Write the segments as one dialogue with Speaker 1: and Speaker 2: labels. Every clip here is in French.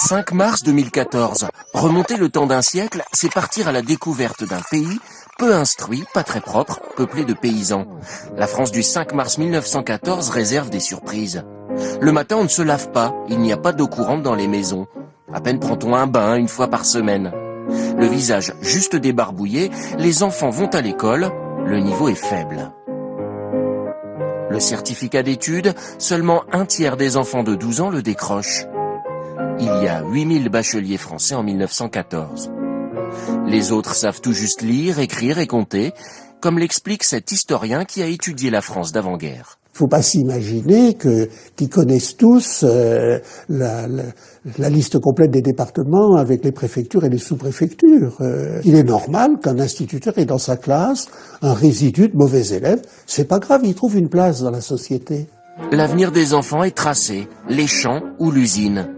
Speaker 1: 5 mars 2014. Remonter le temps d'un siècle, c'est partir à la découverte d'un pays peu instruit, pas très propre, peuplé de paysans. La France du 5 mars 1914 réserve des surprises. Le matin, on ne se lave pas, il n'y a pas d'eau courante dans les maisons. À peine prend-on un bain une fois par semaine. Le visage juste débarbouillé, les enfants vont à l'école, le niveau est faible. Le certificat d'études, seulement un tiers des enfants de 12 ans le décrochent. Il y a 8000 bacheliers français en 1914. Les autres savent tout juste lire, écrire et compter, comme l'explique cet historien qui a étudié la France d'avant-guerre.
Speaker 2: Il ne faut pas s'imaginer qu'ils connaissent tous la liste complète des départements avec les préfectures et les sous-préfectures. Il est normal qu'un instituteur ait dans sa classe un résidu de mauvais élèves. C'est pas grave, il trouve une place dans la société.
Speaker 1: L'avenir des enfants est tracé, les champs ou l'usine.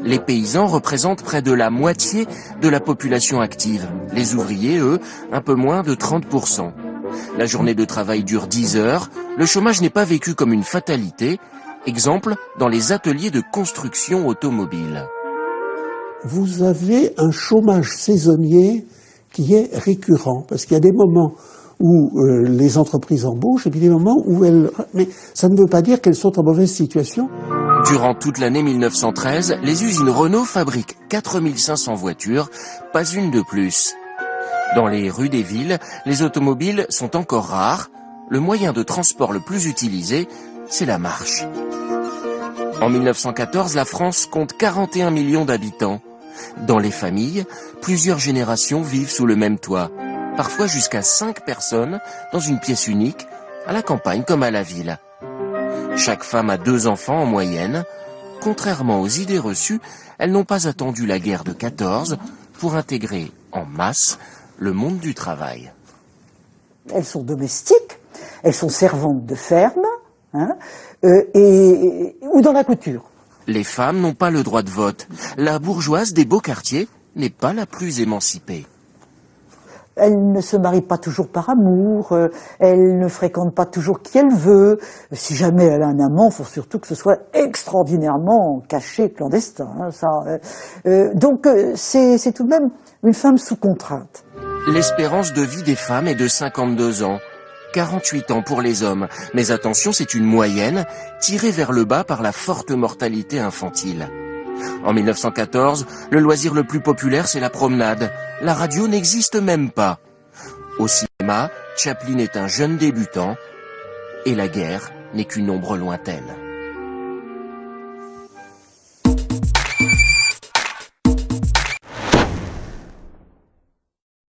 Speaker 1: Les paysans représentent près de la moitié de la population active. Les ouvriers, eux, un peu moins de 30%. La journée de travail dure 10 heures. Le chômage n'est pas vécu comme une fatalité. Exemple, dans les ateliers de construction automobile.
Speaker 2: Vous avez un chômage saisonnier qui est récurrent, parce qu'il y a des moments où les entreprises embauchent et puis des moments où elles... Mais ça ne veut pas dire qu'elles sont en mauvaise situation.
Speaker 1: Durant toute l'année 1913, les usines Renault fabriquent 4500 voitures, pas une de plus. Dans les rues des villes, les automobiles sont encore rares. Le moyen de transport le plus utilisé, c'est la marche. En 1914, la France compte 41 millions d'habitants. Dans les familles, plusieurs générations vivent sous le même toit. Parfois jusqu'à 5 personnes dans une pièce unique, à la campagne comme à la ville. Chaque femme a 2 enfants en moyenne. Contrairement aux idées reçues, elles n'ont pas attendu la guerre de 14 pour intégrer en masse le monde du travail.
Speaker 3: Elles sont domestiques, elles sont servantes de ferme, ou dans la couture.
Speaker 1: Les femmes n'ont pas le droit de vote. La bourgeoise des beaux quartiers n'est pas la plus émancipée.
Speaker 3: Elle ne se marie pas toujours par amour, elle ne fréquente pas toujours qui elle veut. Si jamais elle a un amant, il faut surtout que ce soit extraordinairement caché, clandestin. Donc c'est tout de même une femme sous contrainte.
Speaker 1: L'espérance de vie des femmes est de 52 ans, 48 ans pour les hommes. Mais attention, c'est une moyenne tirée vers le bas par la forte mortalité infantile. En 1914, le loisir le plus populaire, c'est la promenade. La radio n'existe même pas. Au cinéma, Chaplin est un jeune débutant et la guerre n'est qu'une ombre lointaine.